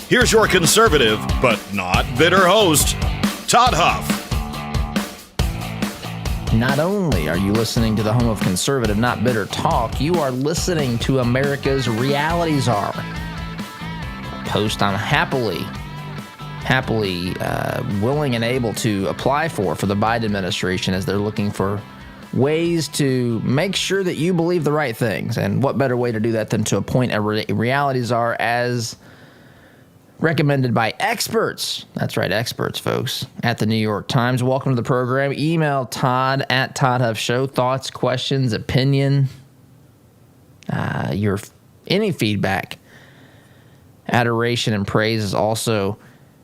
here's your conservative, but not bitter host, Todd Huff. Not only are you listening to the home of conservative, not bitter talk, you are listening to America's reality czar. A post I'm happily willing and able to apply for the Biden administration as they're looking for ways to make sure that you believe the right things. And what better way to do that than to appoint a reality czar as recommended by experts. That's right, experts, folks, at the New York Times. Welcome to the program. Email Todd at Todd Huff Show. Thoughts, questions, opinion, any feedback, adoration, and praise is also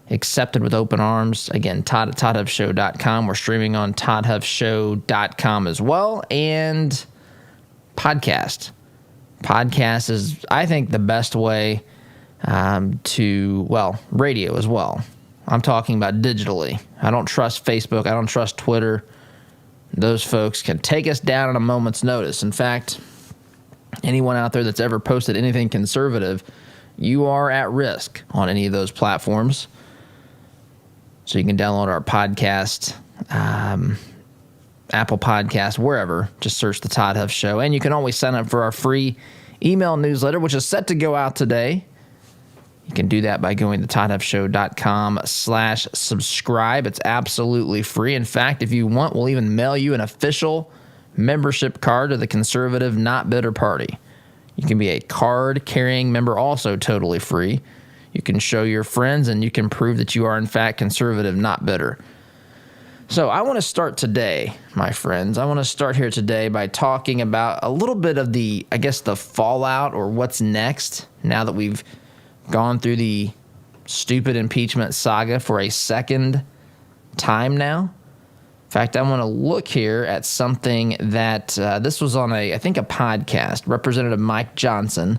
accepted with open arms. Again, Todd at ToddHuffShow.com. We're streaming on ToddHuffShow.com as well. And podcast. Podcast is, I think, the best way radio as well. I'm talking about digitally. I don't trust Facebook. I don't trust Twitter. Those folks can take us down at a moment's notice. In fact, anyone out there that's ever posted anything conservative, you are at risk on any of those platforms. So you can download our podcast, Apple Podcast, wherever. Just search The Todd Huff Show. And you can always sign up for our free email newsletter, which is set to go out today. You can do that by going to ToddHuffShow.com/subscribe. It's absolutely free. In fact, if you want, we'll even mail you an official membership card to the Conservative Not Bitter Party. You can be a card-carrying member, also totally free. You can show your friends, and you can prove that you are, in fact, conservative, not bitter. So I want to start today, my friends. I want to start here today by talking about a little bit of the fallout or what's next now that we've gone through the stupid impeachment saga for a second time now. In fact, I want to look here at something that this was on a podcast. Representative Mike Johnson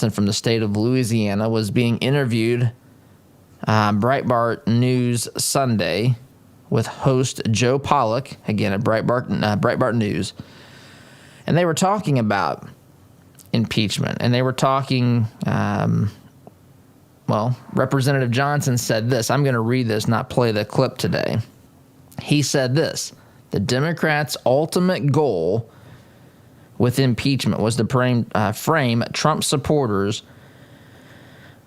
from the state of Louisiana was being interviewed Breitbart News Sunday with host Joe Pollak, again at Breitbart News. And they were talking about impeachment. And they were talking, Representative Johnson said this. I'm going to read this, not play the clip today. He said this: the Democrats' ultimate goal with impeachment was to frame Trump supporters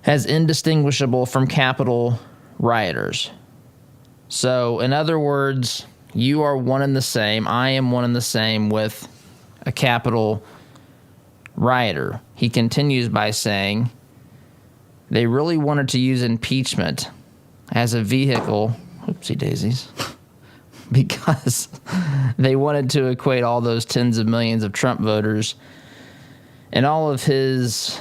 as indistinguishable from Capitol rioters. So, in other words, you are one and the same. I am one and the same with a Capitol rioter. He continues by saying they really wanted to use impeachment as a vehicle, oopsie daisies, because they wanted to equate all those tens of millions of Trump voters and all of his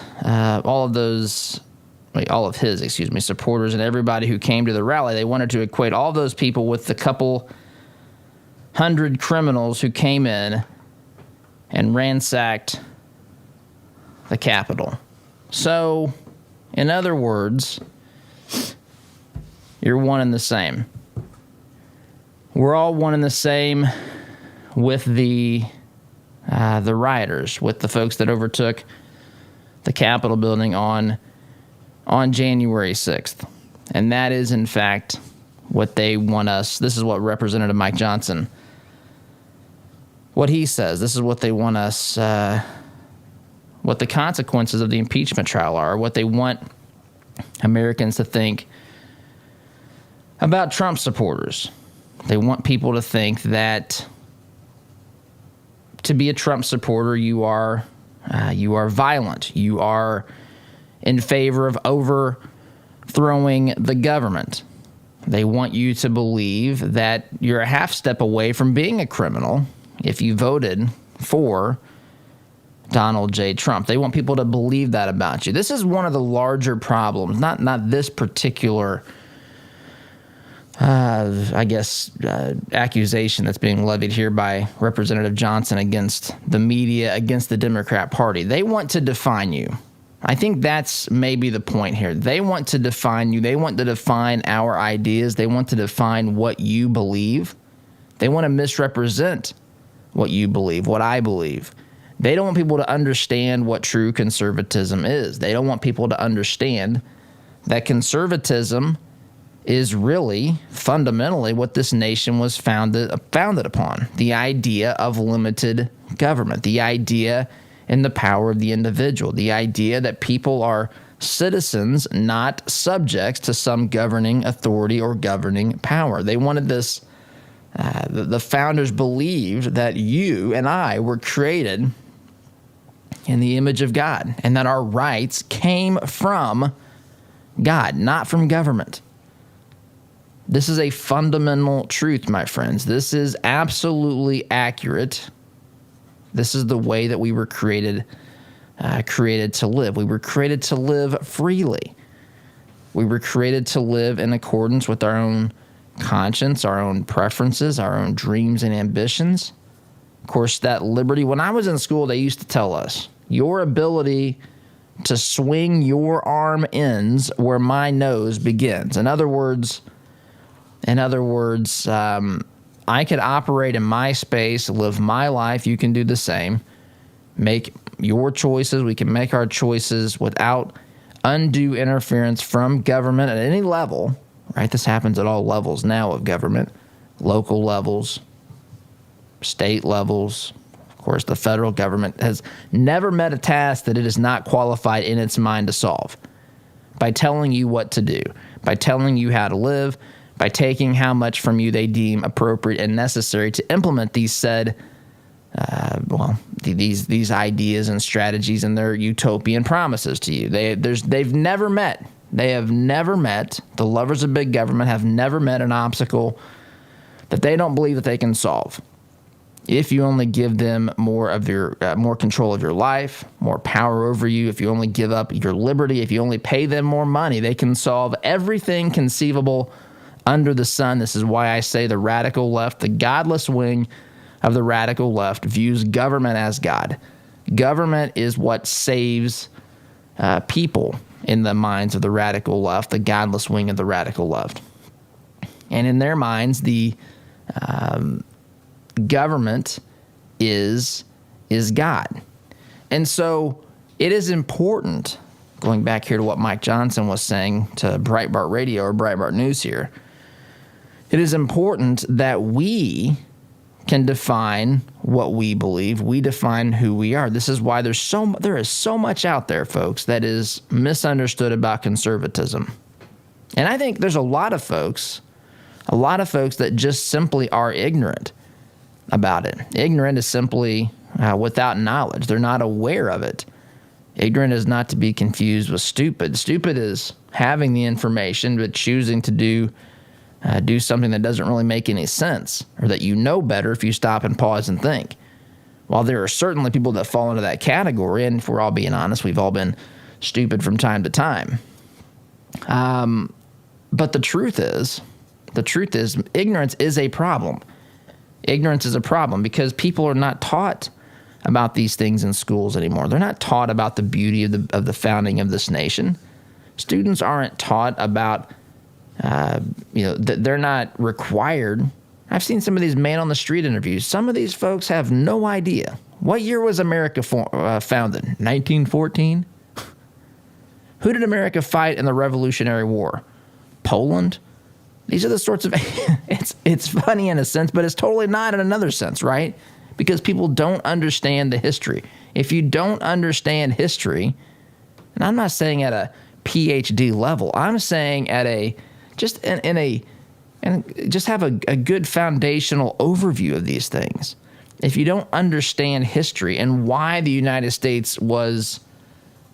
supporters and everybody who came to the rally. They wanted to equate all those people with the couple hundred criminals who came in and ransacked the Capitol. So, in other words, you're one and the same. We're all one and the same with the rioters, with the folks that overtook the Capitol building on January 6th. And that is, in fact, what they want us. This is what Representative Mike Johnson, what he says. This is what they want us, what the consequences of the impeachment trial are, what they want Americans to think about Trump supporters. They want people to think that to be a Trump supporter, you are violent. You are in favor of overthrowing the government. They want you to believe that you're a half step away from being a criminal if you voted for Donald J. Trump. They want people to believe that about you. This is one of the larger problems, not this particular accusation that's being levied here by Representative Johnson against the media, against the Democrat Party. They want to define you. I think that's maybe the point here. They want to define you. They want to define our ideas. They want to define what you believe. They want to misrepresent what you believe, what I believe. They don't want people to understand what true conservatism is. They don't want people to understand that conservatism is really fundamentally what this nation was founded upon. The idea of limited government, the idea in the power of the individual, the idea that people are citizens, not subjects to some governing authority or governing power. They wanted this, the founders believed that you and I were created in the image of God, and that our rights came from God, not from government. This is a fundamental truth, my friends. This is absolutely accurate. This is the way that we were created to live. We were created to live freely. We were created to live in accordance with our own conscience, our own preferences, our own dreams and ambitions. Of course, that liberty, when I was in school, they used to tell us, your ability to swing your arm ends where my nose begins. In other words, I could operate in my space, live my life. You can do the same. Make your choices. We can make our choices without undue interference from government at any level, right? This happens at all levels now of government, local levels, state levels. Of course, the federal government has never met a task that it is not qualified in its mind to solve by telling you what to do, by telling you how to live, by taking how much from you they deem appropriate and necessary to implement these said, these ideas and strategies and their utopian promises to you. They've never met. They have never met. The lovers of big government have never met an obstacle that they don't believe that they can solve. If you only give them more control of your life, more power over you, if you only give up your liberty, if you only pay them more money, they can solve everything conceivable under the sun. This is why I say the radical left, the godless wing of the radical left, views government as God. Government is what saves people in the minds of the radical left, the godless wing of the radical left. And in their minds, the government is God. And so it is important, going back here to what Mike Johnson was saying to Breitbart Radio or Breitbart News here, it is important that we can define what we believe. We define who we are. This is why there is so much out there, folks, that is misunderstood about conservatism. And I think there's a lot of folks that just simply are ignorant about it. Ignorant is simply without knowledge. They're not aware of it. Ignorant is not to be confused with stupid. Stupid is having the information but choosing to do something that doesn't really make any sense, or that you know better if you stop and pause and think. While there are certainly people that fall into that category, and if we're all being honest, we've all been stupid from time to time. But the truth is, ignorance is a problem. Ignorance is a problem because people are not taught about these things in schools anymore. They're not taught about the beauty of the founding of this nation. Students aren't taught about, they're not required. I've seen some of these man on the street interviews. Some of these folks have no idea. What year was America founded? 1914? Who did America fight in the Revolutionary War? Poland? These are the sorts of, it's funny in a sense, but it's totally not in another sense, right? Because people don't understand the history. If you don't understand history, and I'm not saying at a PhD level, I'm saying at just have a good foundational overview of these things. If you don't understand history and why the United States was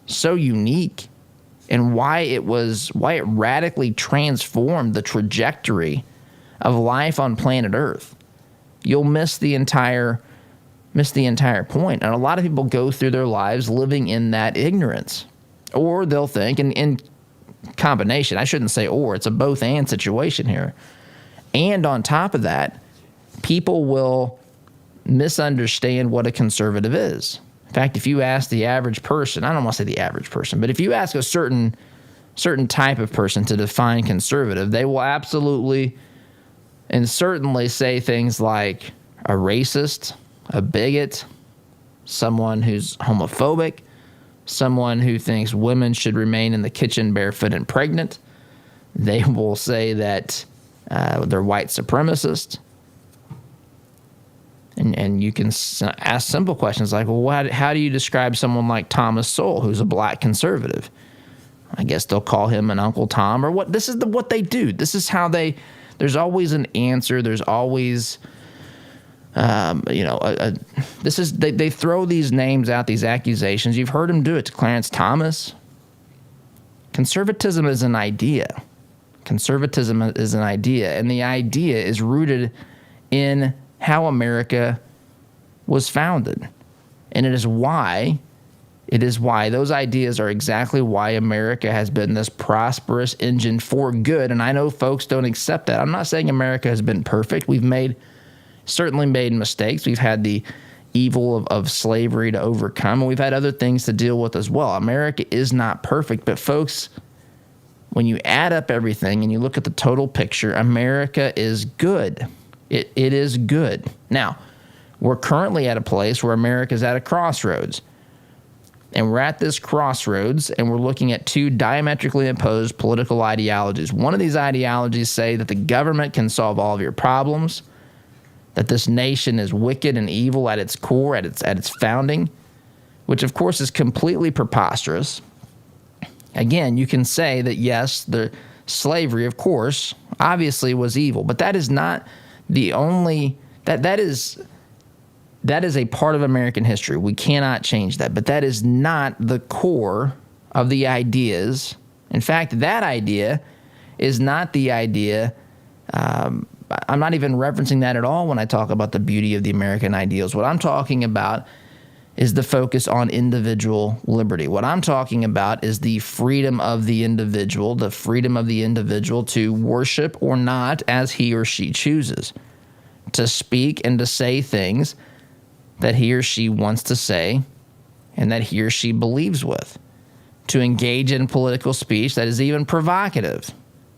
so unique, and why it radically transformed the trajectory of life on planet Earth, you'll miss the entire point. And a lot of people go through their lives living in that ignorance, or they'll think, and in combination, I shouldn't say or, it's a both and situation here. And on top of that, people will misunderstand what a conservative is. In fact, if you ask the average person, I don't want to say the average person, but if you ask a certain type of person to define conservative, they will absolutely and certainly say things like a racist, a bigot, someone who's homophobic, someone who thinks women should remain in the kitchen barefoot and pregnant. They will say that they're white supremacist. And you can ask simple questions like, well, how do you describe someone like Thomas Sowell, who's a black conservative? I guess they'll call him an Uncle Tom or what. This is what they do. This is how there's always an answer. There's always, they throw these names out, these accusations. You've heard them do it to Clarence Thomas. Conservatism is an idea. Conservatism is an idea, and the idea is rooted in how America was founded. And it is why those ideas are exactly why America has been this prosperous engine for good. And I know folks don't accept that. I'm not saying America has been perfect. We've certainly made mistakes. We've had the evil of slavery to overcome, and we've had other things to deal with as well. America is not perfect, but folks, when you add up everything and you look at the total picture, America is good. It is good. Now, we're currently at a place where America's at a crossroads. And we're at this crossroads, and we're looking at two diametrically opposed political ideologies. One of these ideologies say that the government can solve all of your problems, that this nation is wicked and evil at its core, at its founding, which of course is completely preposterous. Again, you can say that yes, the slavery, of course, obviously was evil, but that is not the only that is a part of American history. We cannot change that, but that is not the core of the ideas. In fact, that idea is not the idea. I'm not even referencing that at all when I talk about the beauty of the American ideals. What I'm talking about is the focus on individual liberty. What I'm talking about is the freedom of the individual to worship or not as he or she chooses, to speak and to say things that he or she wants to say and that he or she believes with, to engage in political speech that is even provocative,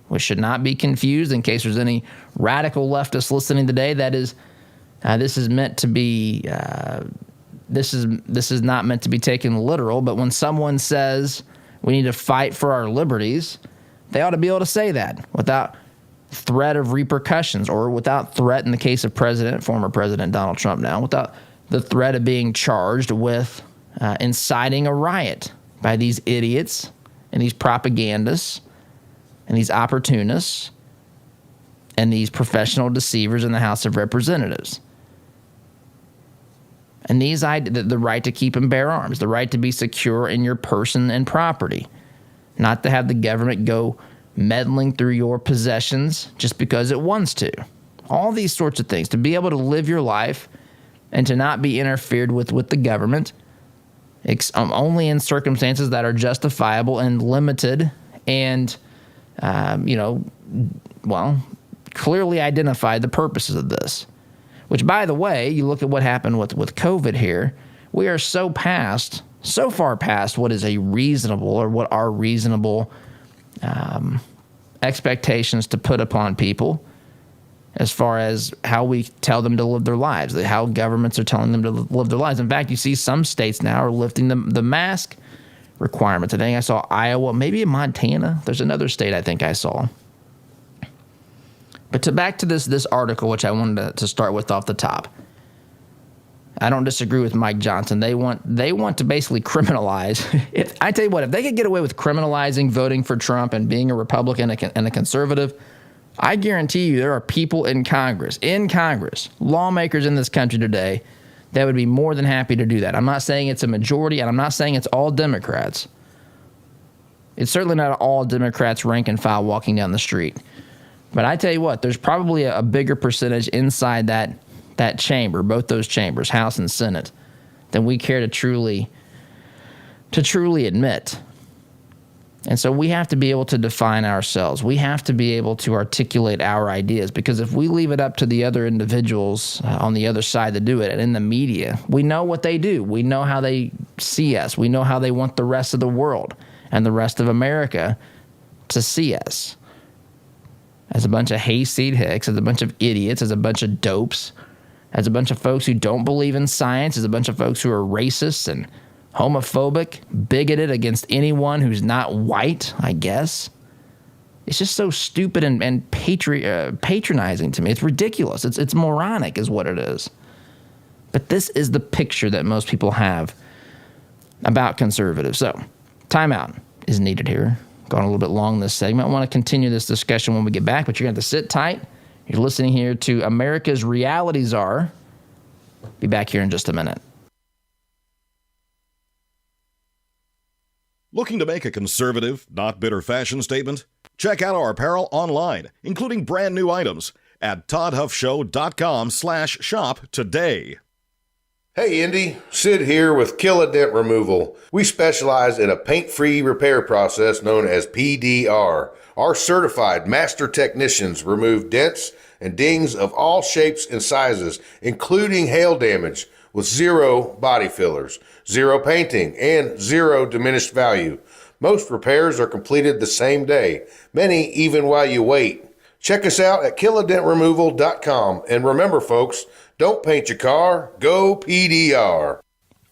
which should not be confused in case there's any radical leftists listening today. That is, this is meant to be... This is not meant to be taken literal, but when someone says we need to fight for our liberties, they ought to be able to say that without threat of repercussions, or without threat, in the case of former President Donald Trump now, without the threat of being charged with inciting a riot by these idiots and these propagandists and these opportunists and these professional deceivers in the House of Representatives. And the right to keep and bear arms, the right to be secure in your person and property, not to have the government go meddling through your possessions just because it wants to. All these sorts of things, to be able to live your life and to not be interfered with the government, only in circumstances that are justifiable and limited and, clearly identify the purposes of this. Which, by the way, you look at what happened with COVID here, we are so far past what is a reasonable, or what are reasonable expectations to put upon people as far as how we tell them to live their lives, how governments are telling them to live their lives. In fact, you see some states now are lifting the mask requirements. I think I saw Iowa, maybe in Montana. There's another state I think I saw. But back to this article, which I wanted to start with off the top. I don't disagree with Mike Johnson. They want to basically criminalize. I tell you what, if they could get away with criminalizing voting for Trump and being a Republican and a conservative, I guarantee you there are people in Congress, lawmakers in this country today that would be more than happy to do that. I'm not saying it's a majority, and I'm not saying it's all Democrats. It's certainly not all Democrats rank and file walking down the street. But I tell you what, there's probably a bigger percentage inside that chamber, both those chambers, House and Senate, than we care to truly admit. And so we have to be able to define ourselves. We have to be able to articulate our ideas, because if we leave it up to the other individuals on the other side to do it, and in the media, we know what they do. We know how they see us. We know how they want the rest of the world and the rest of America to see us. As a bunch of hayseed hicks, as a bunch of idiots, as a bunch of dopes As a bunch of folks who don't believe in science, as a bunch of folks who are racist and homophobic, bigoted against anyone who's not white, I guess. It's just so stupid and patronizing to me. It's ridiculous. It's moronic is what it is. But this is the picture that most people have about conservatives. So, timeout is needed here. Gone a little bit long this segment. I want to continue this discussion when we get back, but you're going to have to sit tight. You're listening here to America's Reality Czar. Be back here in just a minute. Looking to make a conservative, not bitter fashion statement? Check out our apparel online, including brand new items at toddhuffshow.com/shop today. Hey Indy, Sid here with Kill a Dent Removal. We specialize in a paint-free repair process known as PDR. Our certified master technicians remove dents and dings of all shapes and sizes, including hail damage, with zero body fillers, zero painting, and zero diminished value. Most repairs are completed the same day, many even while you wait. Check us out at killadentremoval.com. And remember, folks, don't paint your car, go PDR.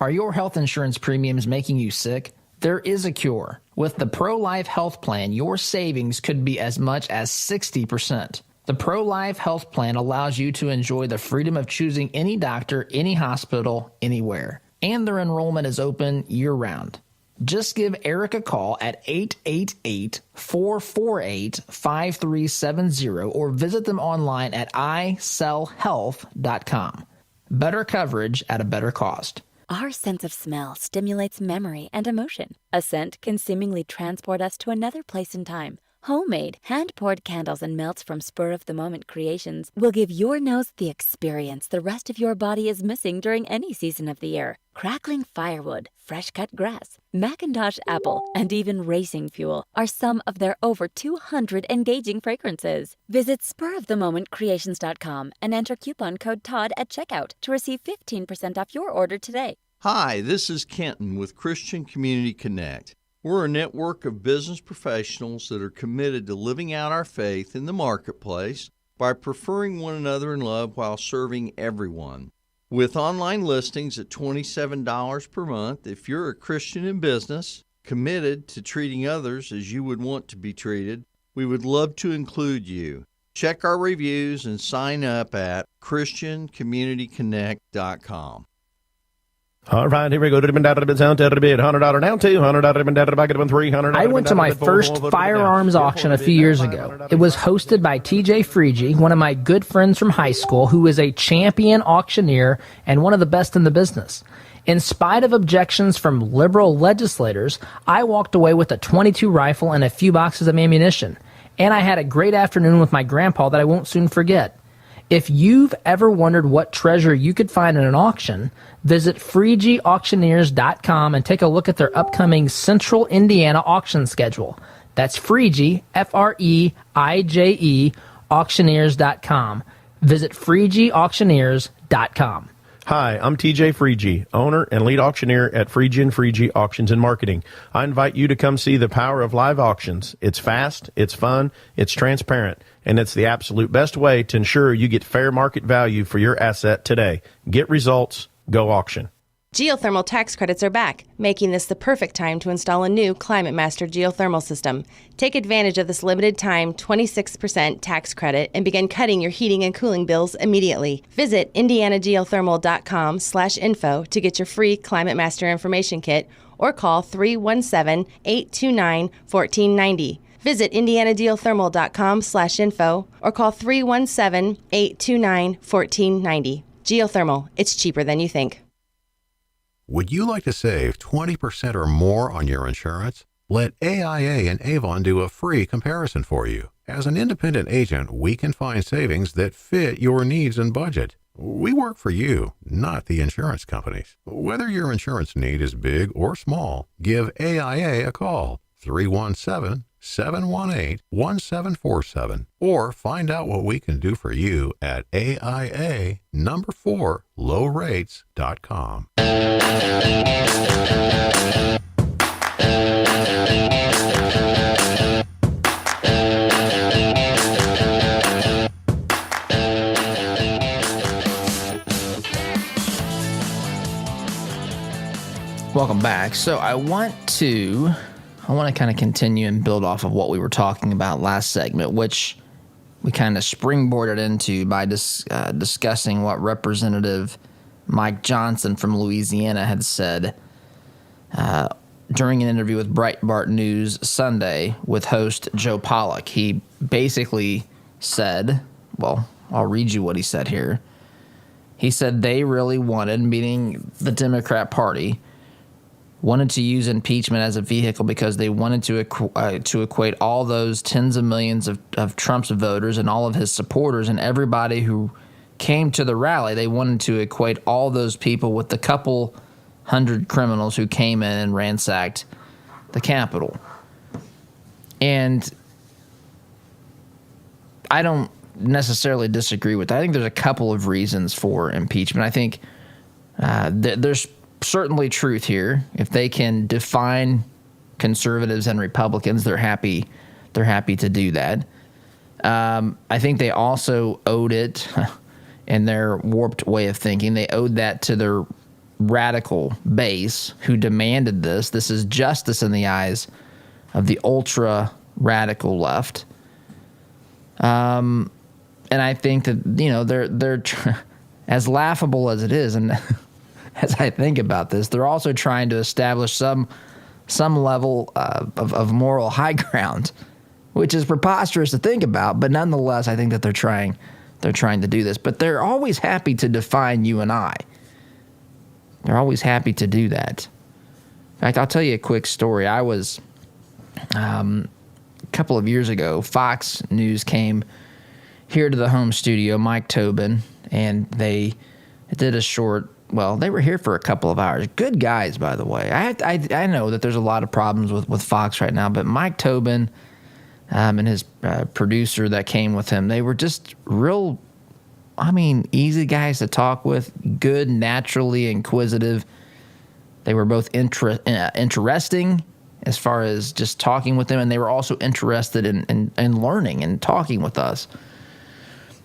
Are your health insurance premiums making you sick? There is a cure. With the Pro-Life Health Plan, your savings could be as much as 60%. The Pro-Life Health Plan allows you to enjoy the freedom of choosing any doctor, any hospital, anywhere. And their enrollment is open year-round. Just give Eric a call at 888-448-5370 or visit them online at isellhealth.com. Better coverage at a better cost. Our sense of smell stimulates memory and emotion. A scent can seemingly transport us to another place in time. Homemade, hand-poured candles and melts from spur-of-the-moment creations will give your nose the experience the rest of your body is missing during any season of the year. Crackling firewood, fresh-cut grass, Macintosh apple, and even racing fuel are some of their over 200 engaging fragrances. Visit spurofthemomentcreations.com and enter coupon code TODD at checkout to receive 15% off your order today. Hi, this is Kenton with Christian Community Connect. We're a network of business professionals that are committed to living out our faith in the marketplace by preferring one another in love while serving everyone. With online listings at $27 per month, if you're a Christian in business, committed to treating others as you would want to be treated, we would love to include you. Check our reviews and sign up at ChristianCommunityConnect.com. All right, here we go. $100 down, $200 back at $300. I went to my first firearms auction a few years ago. It was hosted by TJ Freege, one of my good friends from high school, who is a champion auctioneer and one of the best in the business. In spite of objections from liberal legislators, I walked away with a .22 rifle and a few boxes of ammunition. And I had a great afternoon with my grandpa that I won't soon forget. If you've ever wondered what treasure you could find in an auction, visit FreegeAuctioneers.com and take a look at their upcoming Central Indiana auction schedule. That's Freege, Freije, auctioneers.com. Visit FreegeAuctioneers.com. Hi, I'm TJ Freege, owner and lead auctioneer at Freege and Freege Auctions and Marketing. I invite you to come see the power of live auctions. It's fast, it's fun, it's transparent, and it's the absolute best way to ensure you get fair market value for your asset today. Get results, go auction. Geothermal tax credits are back, making this the perfect time to install a new Climate Master geothermal system. Take advantage of this limited time 26% tax credit and begin cutting your heating and cooling bills immediately. Visit indianageothermal.com/info to get your free Climate Master information kit or call 317-829-1490. Visit indianageothermal.com/info or call 317-829-1490. Geothermal, it's cheaper than you think. Would you like to save 20% or more on your insurance? Let AIA and Avon do a free comparison for you. As an independent agent, we can find savings that fit your needs and budget. We work for you, not the insurance companies. Whether your insurance need is big or small, give AIA a call, 317-718-1747, or find out what we can do for you at AIA4lowrates.com. So I want to kind of continue and build off of what we were talking about last segment, which we kind of springboarded into by discussing what Representative Mike Johnson from Louisiana had said during an interview with Breitbart News Sunday with host Joe Pollak. He basically said, well, I'll read you what he said here. He said they really wanted, meaning the Democrat Party, wanted to use impeachment as a vehicle because they wanted to equate all those tens of millions of Trump's voters and all of his supporters and everybody who came to the rally. They wanted to equate all those people with the couple hundred criminals who came in and ransacked the Capitol. And I don't necessarily disagree with that. I think there's a couple of reasons for impeachment. I think there's certainly truth here. If they can define conservatives and Republicans, they're happy to do that. I think they also owed it, in their warped way of thinking, they owed that to their radical base who demanded this. This is justice in the eyes of the ultra radical left. And I think that, they're as laughable as it is, and as I think about this, they're also trying to establish some level of moral high ground, which is preposterous to think about. But nonetheless, I think that they're trying to do this. But they're always happy to define you and I. They're always happy to do that. In fact, I'll tell you a quick story. I was a couple of years ago, Fox News came here to the home studio, Mike Tobin, and they did a short. Well, they were here for a couple of hours. Good guys, by the way. I know that there's a lot of problems with Fox right now, but Mike Tobin and his producer that came with him, they were just real, easy guys to talk with, good, naturally inquisitive. They were both interesting as far as just talking with them, and they were also interested in learning and talking with us.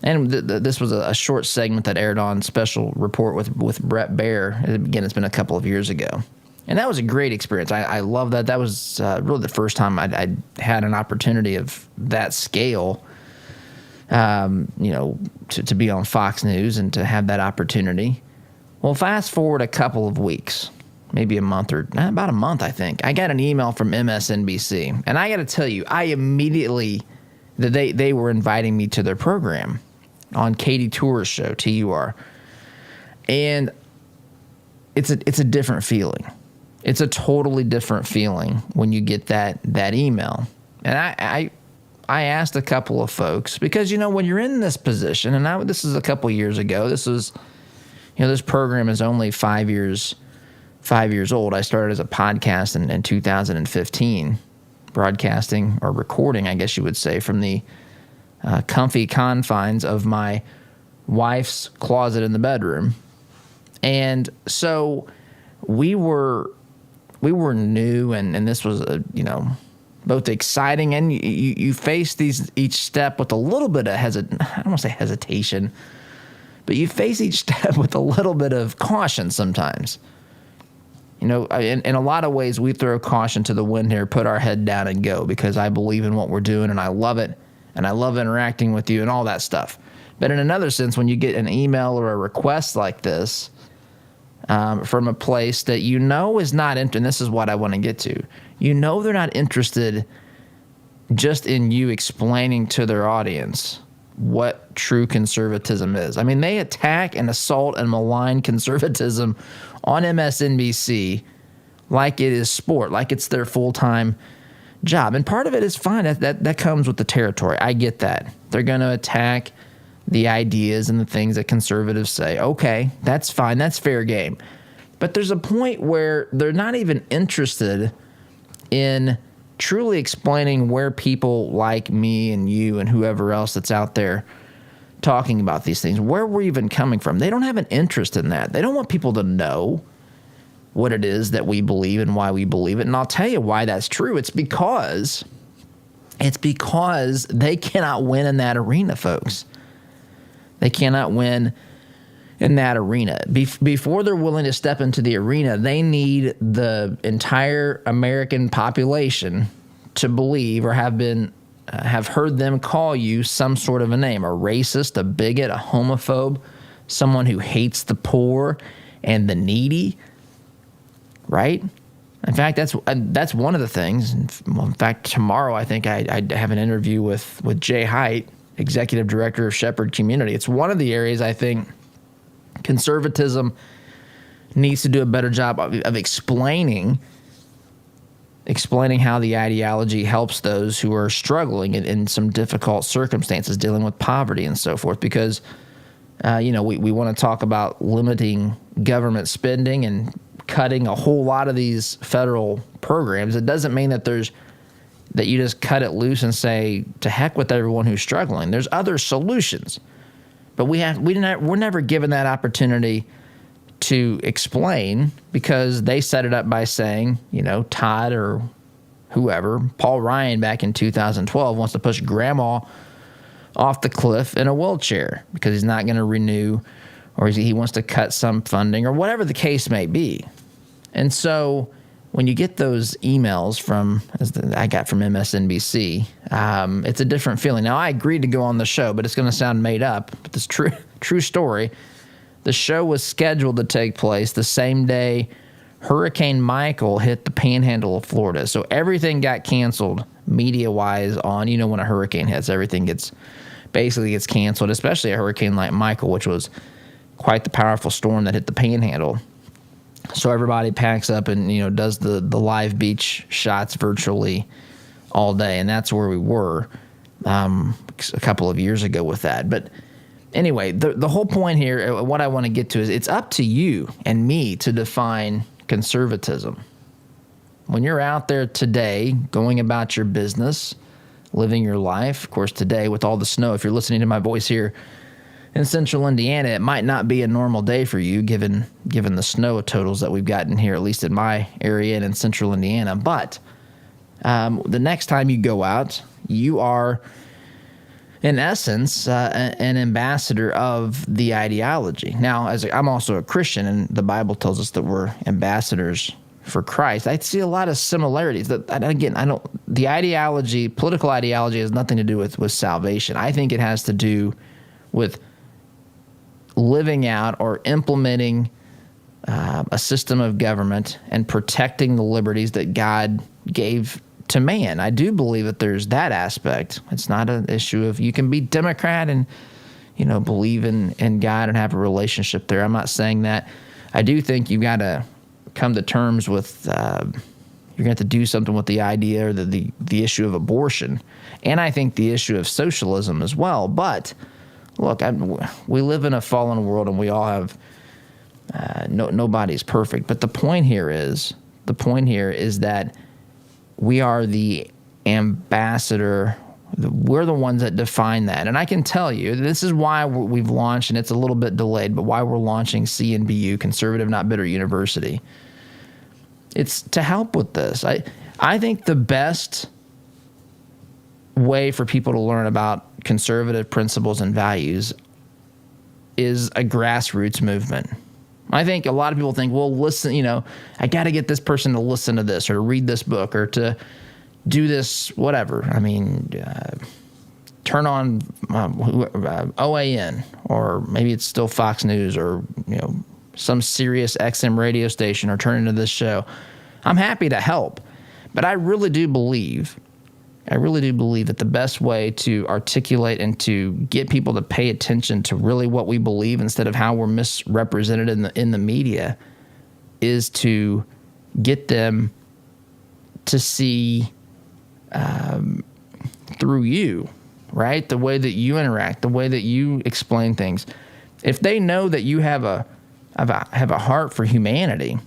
And this was a short segment that aired on Special Report with Brett Baer. Again, it's been a couple of years ago. And that was a great experience. I love that. That was really the first time I'd had an opportunity of that scale, to be on Fox News and to have that opportunity. Well, fast forward a couple of weeks, maybe a month or about a month, I think. I got an email from MSNBC. And I got to tell you, I immediately, they were inviting me to their program on Katie Tour's show, TUR. And it's a different feeling. It's a totally different feeling when you get that email. And I asked a couple of folks, because, when you're in this position, and this is a couple of years ago, this was, this program is only 5 years old. I started as a podcast in 2015, broadcasting or recording, I guess you would say, from the comfy confines of my wife's closet in the bedroom. And so we were new, and this was both exciting, and you face each step with a little bit of I don't want to say hesitation, but you face each step with a little bit of caution sometimes. In a lot of ways, we throw caution to the wind here, put our head down and go, because I believe in what we're doing and I love it. And I love interacting with you and all that stuff. But in another sense, when you get an email or a request like this from a place that is not, and this is what I want to get to, they're not interested just in you explaining to their audience what true conservatism is. They attack and assault and malign conservatism on MSNBC like it is sport, like it's their full-time job. And part of it is fine. That comes with the territory. I get that. They're going to attack the ideas and the things that conservatives say. Okay, that's fine. That's fair game. But there's a point where they're not even interested in truly explaining where people like me and you and whoever else that's out there talking about these things, where we're even coming from. They don't have an interest in that. They don't want people to know what it is that we believe and why we believe it. And I'll tell you why that's true. It's because they cannot win in that arena, folks. They cannot win in that arena. Before they're willing to step into the arena, they need the entire American population to believe or have heard them call you some sort of a name, a racist, a bigot, a homophobe, someone who hates the poor and the needy, right? In fact, that's one of the things. In fact, tomorrow I think I have an interview with Jay Height, Executive Director of Shepherd Community. It's one of the areas I think conservatism needs to do a better job of explaining how the ideology helps those who are struggling in some difficult circumstances, dealing with poverty and so forth. Because, we want to talk about limiting government spending and cutting a whole lot of these federal programs. It doesn't mean that you just cut it loose and say, to heck with everyone who's struggling. There's other solutions. But we're never given that opportunity to explain, because they set it up by saying, Todd or whoever, Paul Ryan back in 2012 wants to push grandma off the cliff in a wheelchair because he's not going to renew, or he wants to cut some funding, or whatever the case may be. And so when you get those emails I got from MSNBC, it's a different feeling. Now, I agreed to go on the show, but it's going to sound made up. But this true story. The show was scheduled to take place the same day Hurricane Michael hit the panhandle of Florida. So everything got canceled media-wise on, when a hurricane hits, everything gets canceled, especially a hurricane like Michael, which was quite the powerful storm that hit the panhandle. So everybody packs up and, does the live beach shots virtually all day. And that's where we were a couple of years ago with that. But anyway, the whole point here, what I want to get to is it's up to you and me to define conservatism. When you're out there today going about your business, living your life, of course, today with all the snow, if you're listening to my voice here in central Indiana, it might not be a normal day for you given the snow totals that we've gotten here, at least in my area and in central Indiana. But the next time you go out, you are, in essence, an ambassador of the ideology. Now, I'm also a Christian, and the Bible tells us that we're ambassadors for Christ. I see a lot of similarities. The ideology, political ideology, has nothing to do with salvation. I think it has to do with living out or implementing a system of government and protecting the liberties that God gave to man. I do believe that there's that aspect. It's not an issue of you can be Democrat and believe in God and have a relationship there. I'm not saying that. I do think you've got to come to terms with you're going to have to do something with the idea or the issue of abortion, and I think the issue of socialism as well. But look, we live in a fallen world, and we all have nobody's perfect. But the point here is that we are the ambassador. We're the ones that define that. And I can tell you, this is why we've launched, and it's a little bit delayed, but why we're launching CNBU, Conservative Not Bitter University. It's to help with this. I think the best way for people to learn about conservative principles and values is a grassroots movement. I think a lot of people think, well, listen, I got to get this person to listen to this or to read this book or to do this, whatever. I mean, turn on OAN, or maybe it's still Fox News, or some Sirius XM radio station, or turn into this show. I'm happy to help, but I really do believe that the best way to articulate and to get people to pay attention to really what we believe instead of how we're misrepresented in the media is to get them to see through you, right? The way that you interact, the way that you explain things. If they know that you have a heart for humanity,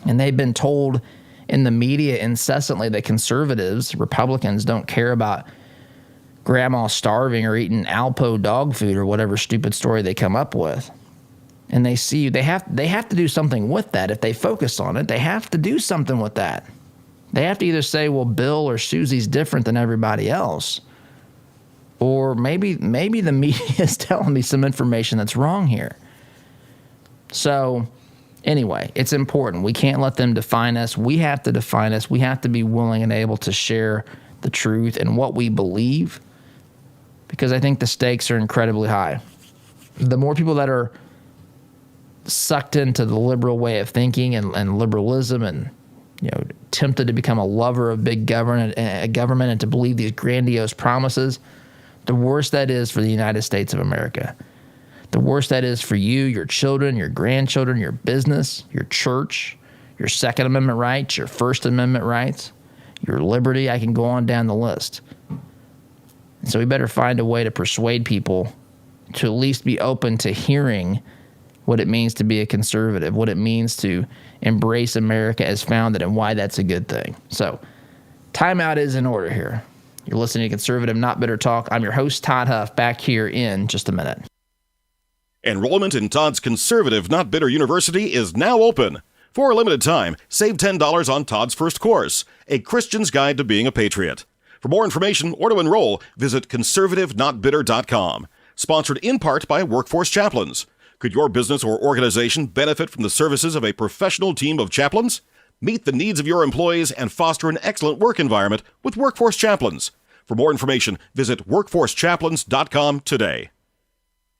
and they've been told in the media incessantly that conservatives, Republicans, don't care about grandma starving or eating Alpo dog food or whatever stupid story they come up with, and they see you, they have to do something with that. If they focus on it, they have to do something with that. They have to either say, well, Bill or Susie's different than everybody else, or maybe the media is telling me some information that's wrong here. So anyway, it's important. We can't let them define us. We have to define us. We have to be willing and able to share the truth and what we believe, because I think the stakes are incredibly high. The more people that are sucked into the liberal way of thinking and liberalism and, tempted to become a lover of big government and to believe these grandiose promises, the worse that is for the United States of America. The worse that is for you, your children, your grandchildren, your business, your church, your Second Amendment rights, your First Amendment rights, your liberty. I can go on down the list. And so we better find a way to persuade people to at least be open to hearing what it means to be a conservative, what it means to embrace America as founded, and why that's a good thing. So, timeout is in order here. You're listening to Conservative Not Bitter Talk. I'm your host, Todd Huff, back here in just a minute. Enrollment in Todd's Conservative Not Bitter University is now open. For a limited time, save $10 on Todd's first course, A Christian's Guide to Being a Patriot. For more information or to enroll, visit conservativenotbitter.com. Sponsored in part by Workforce Chaplains. Could your business or organization benefit from the services of a professional team of chaplains? Meet the needs of your employees and foster an excellent work environment with Workforce Chaplains. For more information, visit workforcechaplains.com today.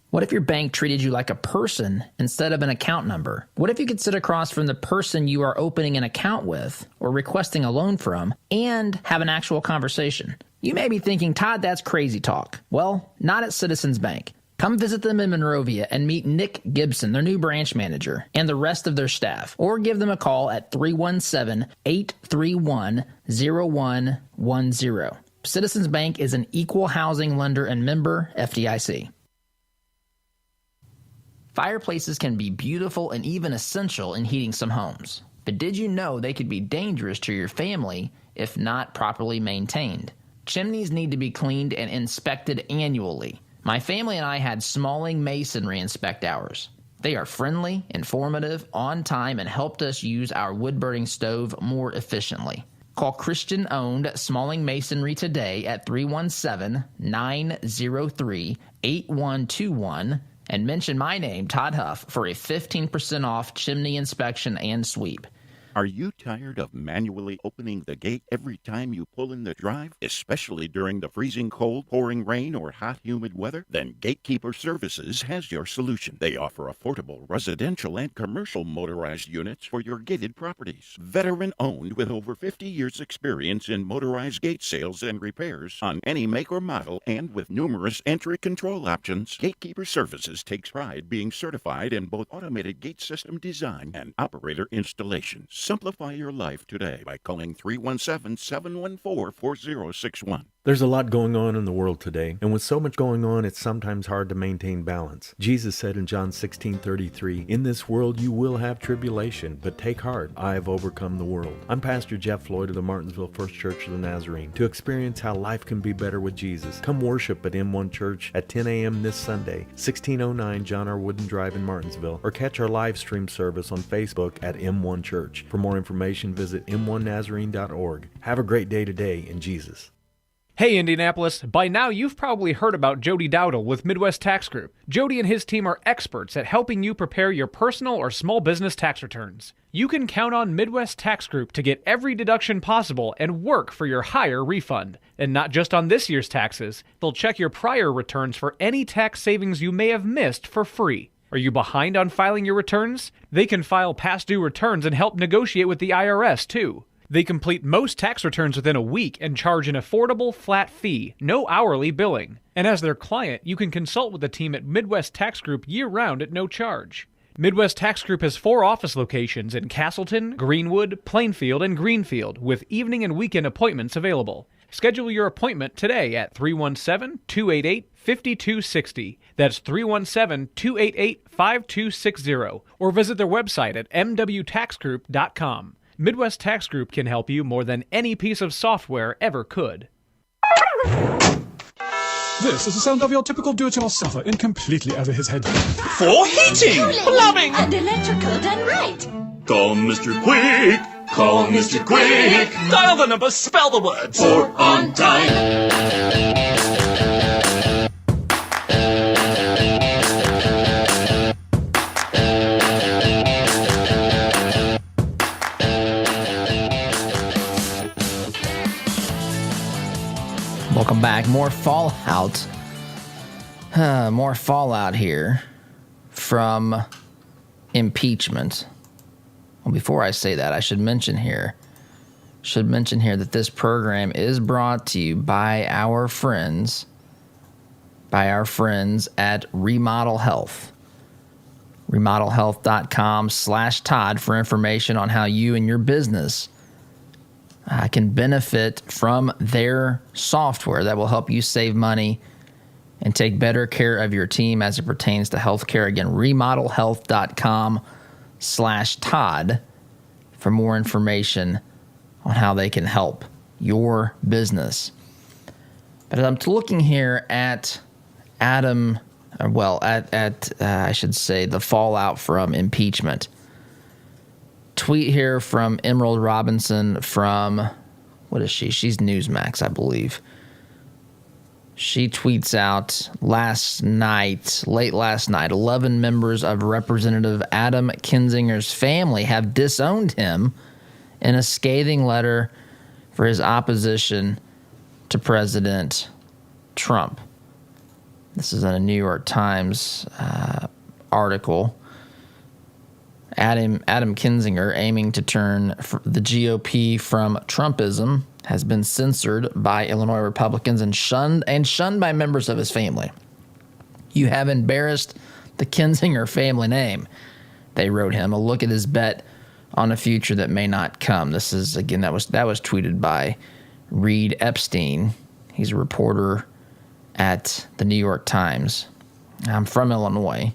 What if your bank treated you like a person instead of an account number? What if you could sit across from the person you are opening an account with or requesting a loan from and have an actual conversation? You may be thinking, Todd, that's crazy talk. Well, not at Citizens Bank. Come visit them in Monrovia and meet Nick Gibson, their new branch manager, and the rest of their staff. Or give them a call at 317-831-0110. Citizens Bank is an equal housing lender and member FDIC. Fireplaces can be beautiful and even essential in heating some homes. But did you know they could be dangerous to your family if not properly maintained? Chimneys need to be cleaned and inspected annually. My family and I had Smalling Masonry inspect ours. They are friendly, informative, on time, and helped us use our wood-burning stove more efficiently. Call Christian-owned Smalling Masonry today at 317-903-8121 and mention my name, Todd Huff, for a 15% off chimney inspection and sweep. Are you tired of manually opening the gate every time you pull in the drive, especially during the freezing cold, pouring rain, or hot, humid weather? Then Gatekeeper Services has your solution. They offer affordable residential and commercial motorized units for your gated properties. Veteran-owned with over 50 years' experience in motorized gate sales and repairs on any make or model, and with numerous entry control options, Gatekeeper Services takes pride being certified in both automated gate system design and operator installation. Simplify your life today by calling 317-714-4061. There's a lot going on in the world today, and with so much going on, it's sometimes hard to maintain balance. Jesus said in John 16:33, "In this world you will have tribulation, but take heart, I have overcome the world." I'm Pastor Jeff Floyd of the Martinsville First Church of the Nazarene. To experience how life can be better with Jesus, come worship at M1 Church at 10 a.m. this Sunday, 1609 John R. Wooden Drive in Martinsville, or catch our live stream service on Facebook at M1 Church. For more information, visit m1nazarene.org. Have a great day today in Jesus. Hey Indianapolis, by now you've probably heard about Jody Dowdle with Midwest Tax Group. Jody and his team are experts at helping you prepare your personal or small business tax returns. You can count on Midwest Tax Group to get every deduction possible and work for your higher refund. And not just on this year's taxes, they'll check your prior returns for any tax savings you may have missed for free. Are you behind on filing your returns? They can file past due returns and help negotiate with the IRS too. They complete most tax returns within a week and charge an affordable flat fee, no hourly billing. And as their client, you can consult with the team at Midwest Tax Group year-round at no charge. Midwest Tax Group has 4 office locations in Castleton, Greenwood, Plainfield, and Greenfield, with evening and weekend appointments available. Schedule your appointment today at 317-288-5260. That's 317-288-5260. Or visit their website at mwtaxgroup.com. Midwest Tax Group can help you more than any piece of software ever could. This is the sound of your typical do-it-yourselfer in completely over his head. For heating, plumbing, and electrical done right. Call Mr. Quick. Call Mr. Quick. Dial the number, spell the words. For on time. Welcome back. More fallout. More fallout here from impeachment. Well, before I say that, I should mention here that this program is brought to you by our friends at Remodel Health. RemodelHealth.com/Todd for information on how you and your business can benefit from their software that will help you save money and take better care of your team as it pertains to healthcare. Again, RemodelHealth.com/Todd for more information on how they can help your business. But I'm looking here at I should say the fallout from impeachment. Tweet here from Emerald Robinson from, what is she? She's Newsmax, I believe. She tweets out late last night, 11 members of Representative Adam Kinzinger's family have disowned him in a scathing letter for his opposition to President Trump. This is in a New York Times article. Adam Kinzinger, aiming to turn the GOP from Trumpism, has been censored by Illinois Republicans and shunned by members of his family. You have embarrassed the Kinzinger family name, they wrote him. A look at his bet on a future that may not come. This is, again, that was tweeted by Reed Epstein. He's a reporter at the New York Times. I'm from Illinois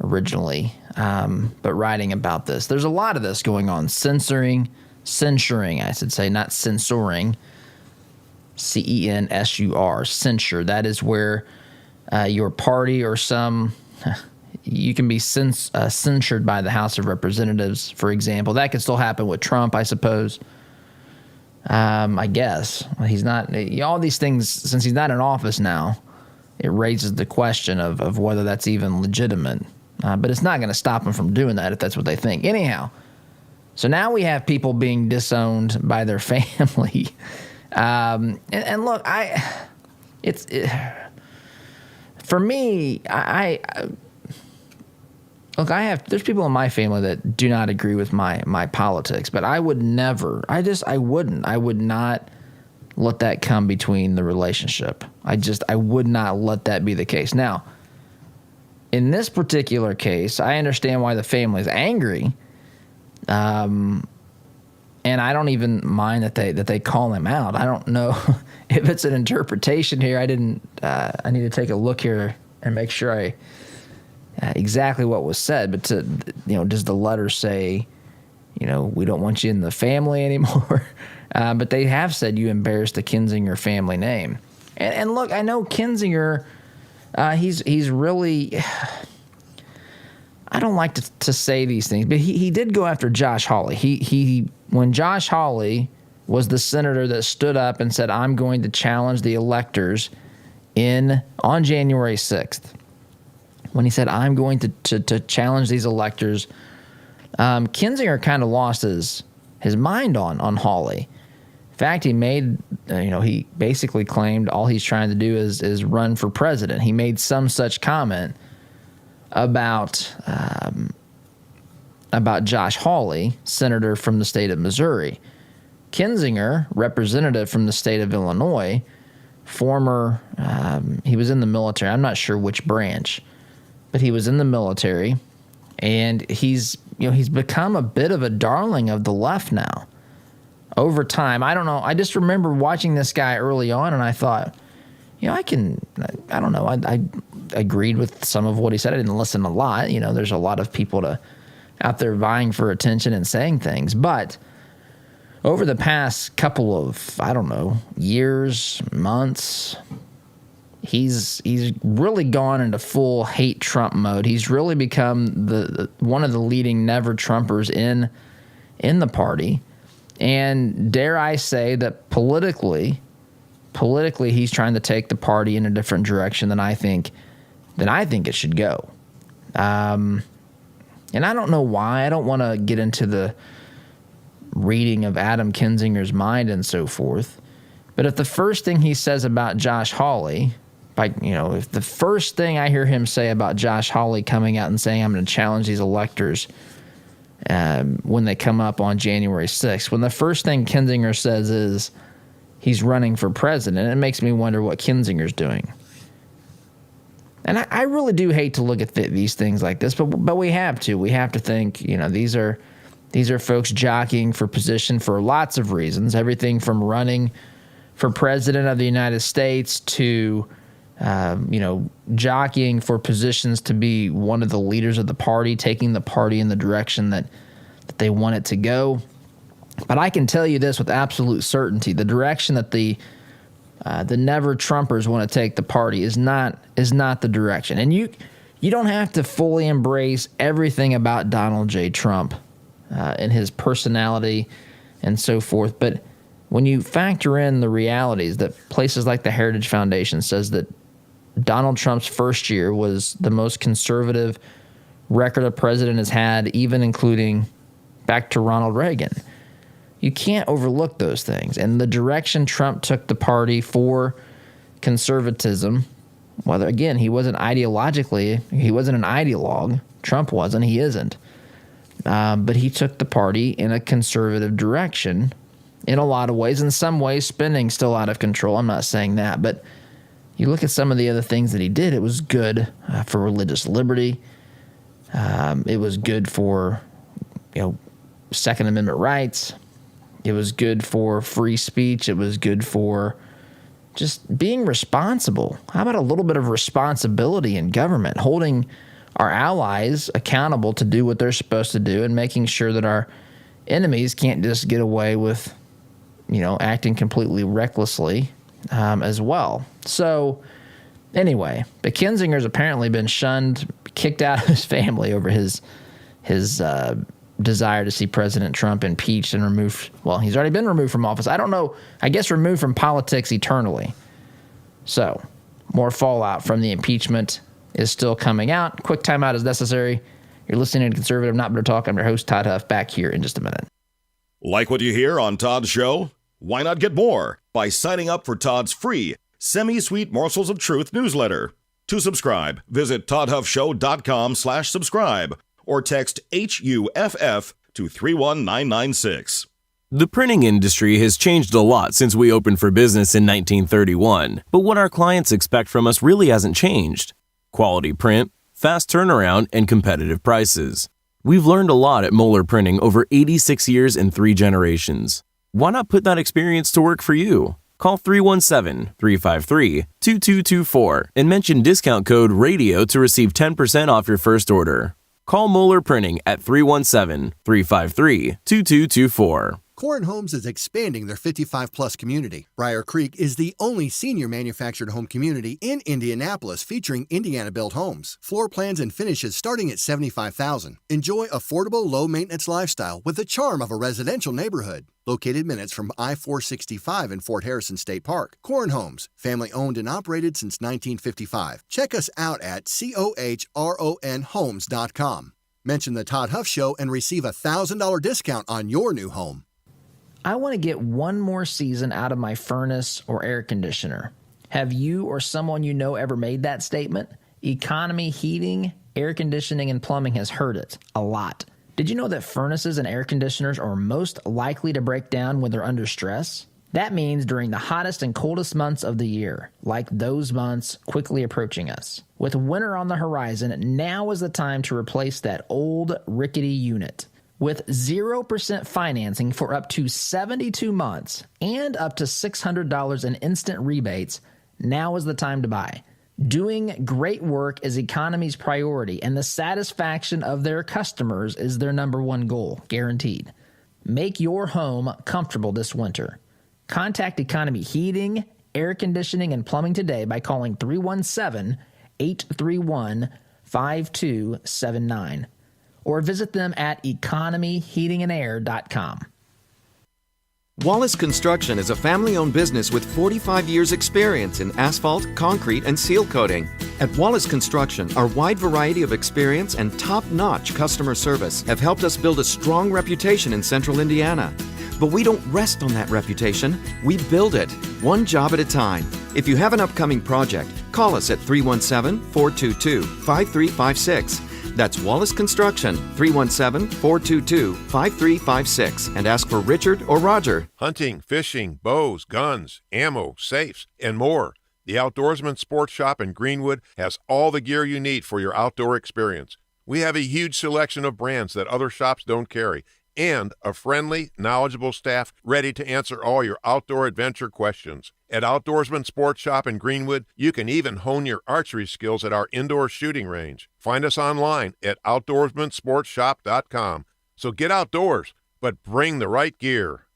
originally, but writing about this. There's a lot of this going on. Censuring, I should say, not censoring. CENSUR, censure. That is where your party or you can be censured by the House of Representatives, for example. That could still happen with Trump, I suppose. I guess. He's not, all these things, since he's not in office now, it raises the question of whether that's even legitimate. But it's not going to stop them from doing that if that's what they think. Anyhow, so now we have people being disowned by their family. And look, for me, there's people in my family that do not agree with my politics, but I would never, I would not let that come between the relationship. I would not let that be the case. Now, in this particular case, I understand why the family is angry. And I don't even mind that they call him out. I don't know if it's an interpretation here. I need to take a look here and make sure exactly what was said. But does the letter say, we don't want you in the family anymore? But they have said you embarrassed the Kinzinger family name. And look, I know Kinzinger, he's really, I don't like to say these things, but he did go after Josh Hawley. When Josh Hawley was the senator that stood up and said, I'm going to challenge the electors on January 6th, when he said, I'm going to challenge these electors, Kinzinger kind of lost his mind on Hawley. In fact, he basically claimed all he's trying to do is run for president. He made some such comment about Josh Hawley, senator from the state of Missouri. Kinzinger, representative from the state of Illinois, he was in the military. I'm not sure which branch, but he was in the military, and he's become a bit of a darling of the left now. Over time, I don't know. I just remember watching this guy early on, and I thought, I don't know. I agreed with some of what he said. I didn't listen a lot. There's a lot of people out there vying for attention and saying things. But over the past couple of, years, months, he's really gone into full hate Trump mode. He's really become one of the leading never Trumpers in the party. And dare I say that politically, he's trying to take the party in a different direction than I think it should go. And I don't know why. I don't want to get into the reading of Adam Kinzinger's mind and so forth. But if the first thing he says about Josh Hawley, if the first thing I hear him say about Josh Hawley coming out and saying, I'm going to challenge these electors when they come up on January 6th, when the first thing Kinzinger says is he's running for president, it makes me wonder what Kinzinger's doing. And I really do hate to look at these things like this, but we have to. We have to think, these are folks jockeying for position for lots of reasons, everything from running for president of the United States to, jockeying for positions to be one of the leaders of the party, taking the party in the direction that they want it to go. But I can tell you this with absolute certainty: the direction that the Never Trumpers want to take the party is not the direction. And you don't have to fully embrace everything about Donald J. Trump and his personality and so forth. But when you factor in the realities that places like the Heritage Foundation says that Donald Trump's first year was the most conservative record a president has had, even including back to Ronald Reagan. You can't overlook those things. And the direction Trump took the party for conservatism, whether, again, he wasn't an ideologue. Trump wasn't. He isn't. But he took the party in a conservative direction in a lot of ways. In some ways, spending still out of control. I'm not saying that. But you look at some of the other things that he did, it was good for religious liberty. It was good for, Second Amendment rights. It was good for free speech. It was good for just being responsible. How about a little bit of responsibility in government, holding our allies accountable to do what they're supposed to do and making sure that our enemies can't just get away with, acting completely recklessly as well. So anyway, but Kinzinger's apparently been shunned, kicked out of his family over his desire to see President Trump impeached and removed. Well, he's already been removed from office. I don't know. I guess removed from politics eternally. So more fallout from the impeachment is still coming out. Quick timeout is necessary. You're listening to Conservative Not Better Talk. I'm your host, Todd Huff, back here in just a minute. Like what you hear on Todd's show? Why not get more by signing up for Todd's free Semi-Sweet Morsels of Truth newsletter? To subscribe, visit toddhuffshow.com/subscribe or text HUFF to 31996. The printing industry has changed a lot since we opened for business in 1931, but what our clients expect from us really hasn't changed. Quality print, fast turnaround, and competitive prices. We've learned a lot at Moeller Printing over 86 years and 3 generations. Why not put that experience to work for you? Call 317-353-2224 and mention discount code RADIO to receive 10% off your first order. Call Moeller Printing at 317-353-2224. Corin Homes is expanding their 55-plus community. Briar Creek is the only senior manufactured home community in Indianapolis featuring Indiana-built homes. Floor plans and finishes starting at $75,000. Enjoy affordable, low-maintenance lifestyle with the charm of a residential neighborhood. Located minutes from I-465 in Fort Harrison State Park. Corin Homes, family-owned and operated since 1955. Check us out at COHRONhomes.com. Mention the Todd Huff Show and receive a $1,000 discount on your new home. I want to get one more season out of my furnace or air conditioner. Have you or someone you know ever made that statement? Economy heating, air conditioning, and plumbing has heard it a lot. Did you know that furnaces and air conditioners are most likely to break down when they're under stress? That means during the hottest and coldest months of the year, like those months quickly approaching us. With winter on the horizon, now is the time to replace that old rickety unit. With 0% financing for up to 72 months and up to $600 in instant rebates, now is the time to buy. Doing great work is Economy's priority, and the satisfaction of their customers is their number one goal, guaranteed. Make your home comfortable this winter. Contact Economy Heating, Air Conditioning, and Plumbing today by calling 317-831-5279 or visit them at economyheatingandair.com. Wallace Construction is a family-owned business with 45 years' experience in asphalt, concrete, and seal coating. At Wallace Construction, our wide variety of experience and top-notch customer service have helped us build a strong reputation in central Indiana. But we don't rest on that reputation. We build it, one job at a time. If you have an upcoming project, call us at 317-422-5356. That's Wallace Construction, 317-422-5356. And ask for Richard or Roger. Hunting, fishing, bows, guns, ammo, safes, and more. The Outdoorsman Sports Shop in Greenwood has all the gear you need for your outdoor experience. We have a huge selection of brands that other shops don't carry, and a friendly, knowledgeable staff ready to answer all your outdoor adventure questions. At Outdoorsman Sports Shop in Greenwood, you can even hone your archery skills at our indoor shooting range. Find us online at outdoorsmansportshop.com. So get outdoors, but bring the right gear.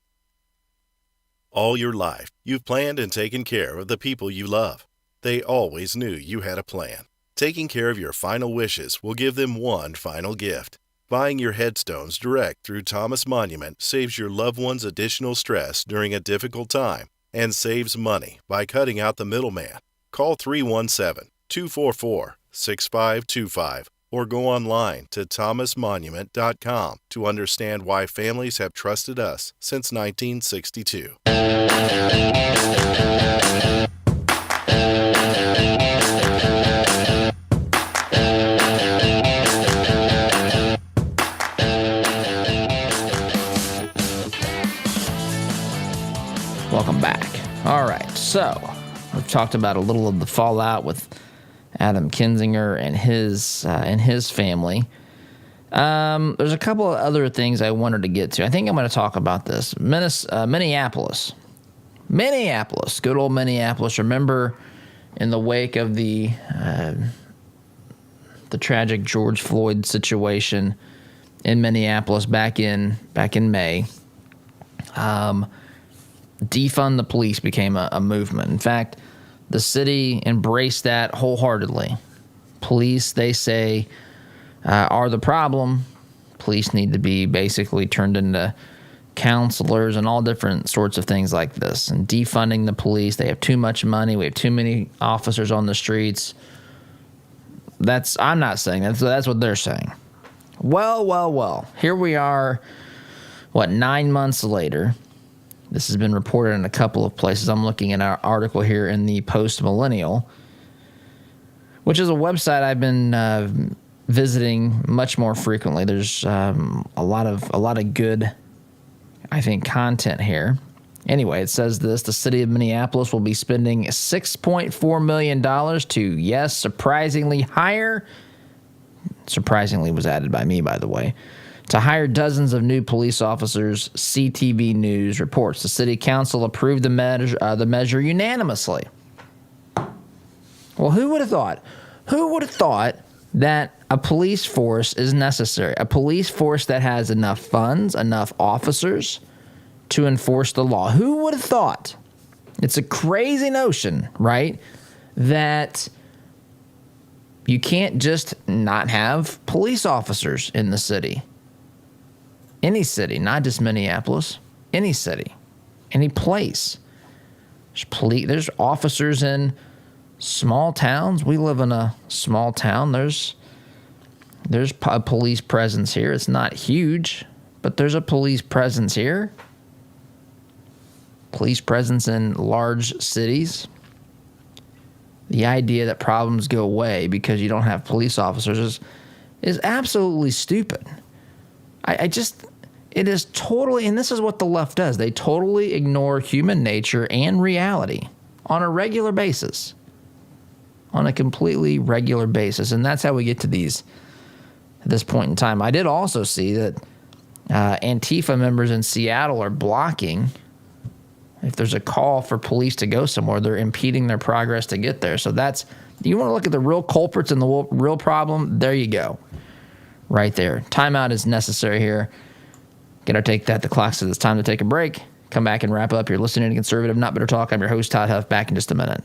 All your life, you've planned and taken care of the people you love. They always knew you had a plan. Taking care of your final wishes will give them one final gift. Buying your headstones direct through Thomas Monument saves your loved ones additional stress during a difficult time and saves money by cutting out the middleman. Call 317-244-6525 or go online to thomasmonument.com to understand why families have trusted us since 1962. Welcome back. All right, so we've talked about a little of the fallout with Adam Kinzinger and his family. There's a couple of other things I wanted to get to. I think I'm going to talk about this. Minneapolis, good old Minneapolis. Remember, in the wake of the tragic George Floyd situation in Minneapolis back in May. Defund the police became a movement. In fact, the city embraced that wholeheartedly. Police, they say, are the problem. Police need to be basically turned into counselors and all different sorts of things like this. And defunding the police, they have too much money. We have too many officers on the streets. I'm not saying that. That's what they're saying. Well. Here we are, 9 months later. This has been reported in a couple of places. I'm looking at our article here in the Post Millennial, which is a website I've been visiting much more frequently. There's a lot of good, I think, content here. Anyway, it says this: the city of Minneapolis will be spending $6.4 million to, yes, surprisingly hire. Surprisingly was added by me, by the way. To hire dozens of new police officers, CTV News reports. The city council approved the measure unanimously. Well, who would have thought? Who would have thought that a police force is necessary? A police force that has enough funds, enough officers to enforce the law. Who would have thought? It's a crazy notion, right? That you can't just not have police officers in the city. Any city, not just Minneapolis, any city, any place. There's officers in small towns. We live in a small town. There's a police presence here. It's not huge, but there's a police presence here. Police presence in large cities. The idea that problems go away because you don't have police officers is absolutely stupid. It is totally, and this is what the left does. They totally ignore human nature and reality on a regular basis. On a completely regular basis. And that's how we get to these at this point in time. I did also see that Antifa members in Seattle are blocking. If there's a call for police to go somewhere, they're impeding their progress to get there. So you want to look at the real culprits and the real problem? There you go. Right there. Timeout is necessary here. Gonna take that. The clock says it's time to take a break. Come back and wrap up. You're listening to Conservative Not Bitter Talk. I'm your host, Todd Huff. Back in just a minute.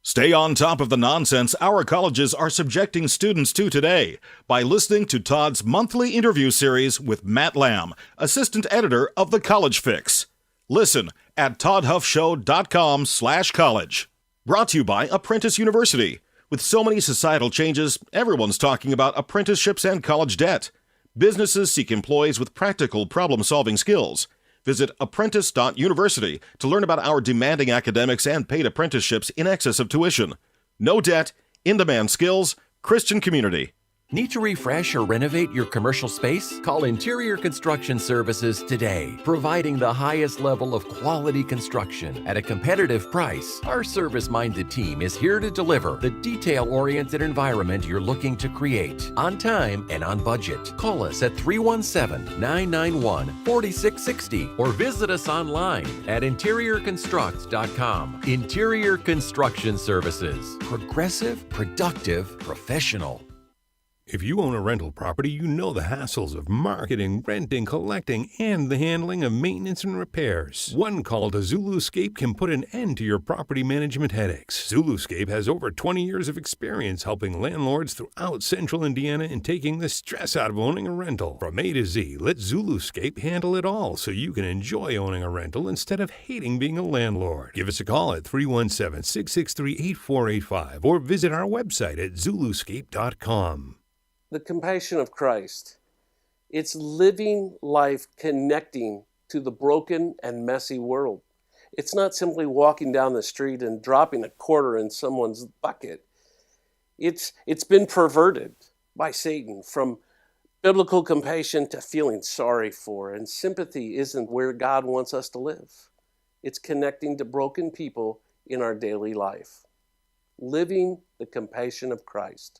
Stay on top of the nonsense our colleges are subjecting students to today by listening to Todd's monthly interview series with Matt Lamb, assistant editor of The College Fix. Listen at toddhuffshow.com/college. Brought to you by Apprentice University. With so many societal changes, everyone's talking about apprenticeships and college debt. Businesses seek employees with practical problem-solving skills. Visit apprentice.university to learn about our demanding academics and paid apprenticeships in excess of tuition. No debt, in-demand skills, Christian community. Need to refresh or renovate your commercial space? Call Interior Construction Services today, providing the highest level of quality construction at a competitive price. Our service-minded team is here to deliver the detail-oriented environment you're looking to create, on time and on budget. Call us at 317-991-4660 or visit us online at interiorconstruct.com. Interior Construction Services. Progressive, productive, professional. If you own a rental property, you know the hassles of marketing, renting, collecting, and the handling of maintenance and repairs. One call to Zuluscape can put an end to your property management headaches. Zuluscape has over 20 years of experience helping landlords throughout central Indiana and taking the stress out of owning a rental. From A to Z, let Zuluscape handle it all so you can enjoy owning a rental instead of hating being a landlord. Give us a call at 317-663-8485 or visit our website at zuluscape.com. The compassion of Christ. It's living life connecting to the broken and messy world. It's not simply walking down the street and dropping a quarter in someone's bucket. It's been perverted by Satan from biblical compassion to feeling sorry for, and sympathy isn't where God wants us to live. It's connecting to broken people in our daily life. Living the compassion of Christ.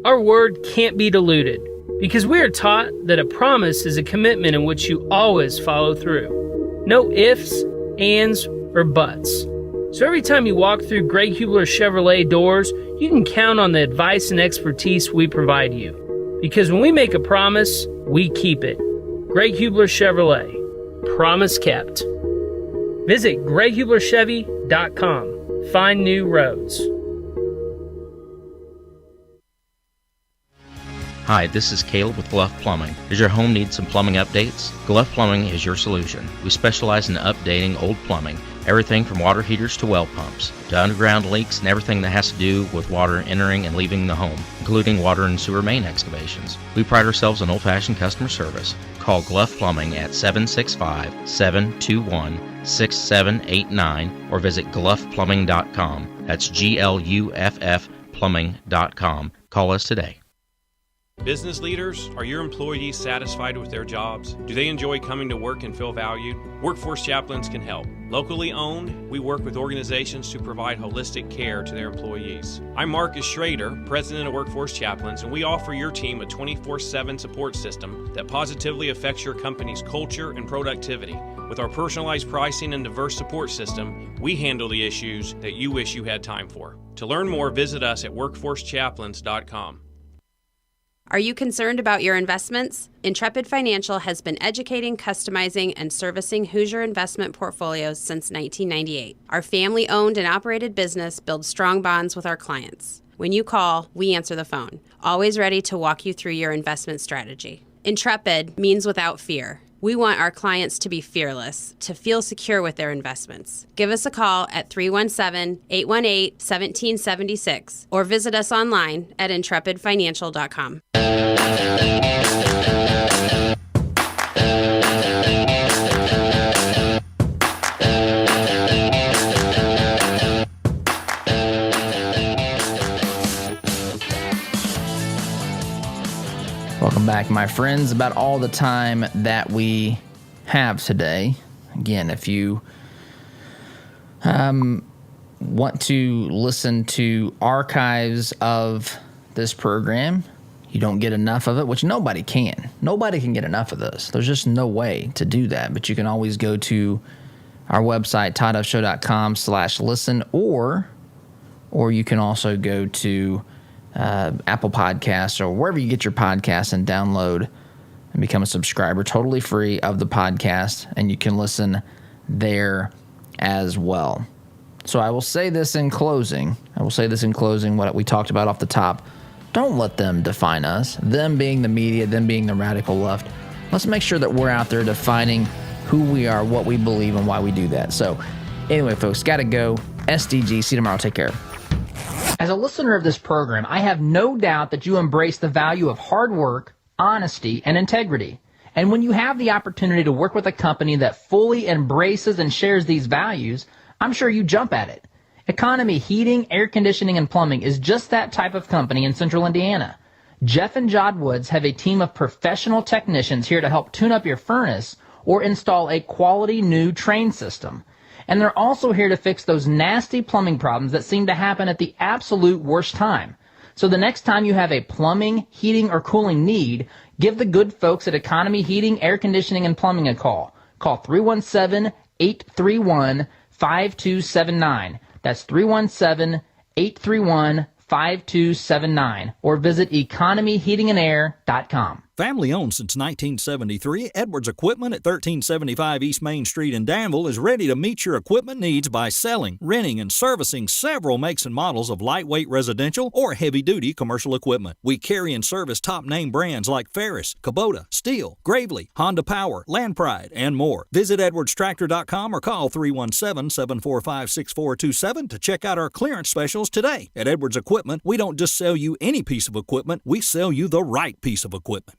Our word can't be diluted because we are taught that a promise is a commitment in which you always follow through. No ifs, ands, or buts. So every time you walk through Greg Hubler Chevrolet doors, you can count on the advice and expertise we provide you. Because when we make a promise, we keep it. Greg Hubler Chevrolet. Promise kept. Visit GregHublerChevy.com. Find new roads. Hi, this is Caleb with Gluff Plumbing. Does your home need some plumbing updates? Gluff Plumbing is your solution. We specialize in updating old plumbing, everything from water heaters to well pumps, to underground leaks and everything that has to do with water entering and leaving the home, including water and sewer main excavations. We pride ourselves on old-fashioned customer service. Call Gluff Plumbing at 765-721-6789 or visit gluffplumbing.com. That's GLUFF plumbing.com. Call us today. Business leaders, are your employees satisfied with their jobs? Do they enjoy coming to work and feel valued? Workforce Chaplains can help. Locally owned, we work with organizations to provide holistic care to their employees. I'm Marcus Schrader, President of Workforce Chaplains, and we offer your team a 24/7 support system that positively affects your company's culture and productivity. With our personalized pricing and diverse support system, we handle the issues that you wish you had time for. To learn more, visit us at workforcechaplains.com. Are you concerned about your investments? Intrepid Financial has been educating, customizing, and servicing Hoosier investment portfolios since 1998. Our family-owned and operated business builds strong bonds with our clients. When you call, we answer the phone, always ready to walk you through your investment strategy. Intrepid means without fear. We want our clients to be fearless, to feel secure with their investments. Give us a call at 317-818-1776 or visit us online at intrepidfinancial.com. Welcome back, my friends. About all the time that we have today. Again, if you want to listen to archives of this program, you don't get enough of it, which nobody can. Nobody can get enough of this. There's just no way to do that. But you can always go to our website, toddufshow.com/listen, or you can also go to Apple Podcasts or wherever you get your podcasts and download and become a subscriber, totally free of the podcast, and you can listen there as well. So I will say this in closing. What we talked about off the top. Don't let them define us, them being the media, them being the radical left. Let's make sure that we're out there defining who we are, what we believe, and why we do that. So anyway, folks, got to go. SDG. See you tomorrow. Take care. As a listener of this program, I have no doubt that you embrace the value of hard work, honesty, and integrity. And when you have the opportunity to work with a company that fully embraces and shares these values, I'm sure you jump at it. Economy Heating, Air Conditioning, and Plumbing is just that type of company in Central Indiana. Jeff and Jod Woods have a team of professional technicians here to help tune up your furnace or install a quality new train system. And they're also here to fix those nasty plumbing problems that seem to happen at the absolute worst time. So the next time you have a plumbing, heating, or cooling need, give the good folks at Economy Heating, Air Conditioning, and Plumbing a call. Call 317-831-5279. That's 317-831-5279. Or visit economyheatingandair.com. Family owned since 1973, Edwards Equipment at 1375 East Main Street in Danville is ready to meet your equipment needs by selling, renting, and servicing several makes and models of lightweight residential or heavy-duty commercial equipment. We carry and service top-name brands like Ferris, Kubota, Steel, Gravely, Honda Power, Land Pride, and more. Visit edwardstractor.com or call 317-745-6427 to check out our clearance specials today. At Edwards Equipment, we don't just sell you any piece of equipment, we sell you the right piece of equipment.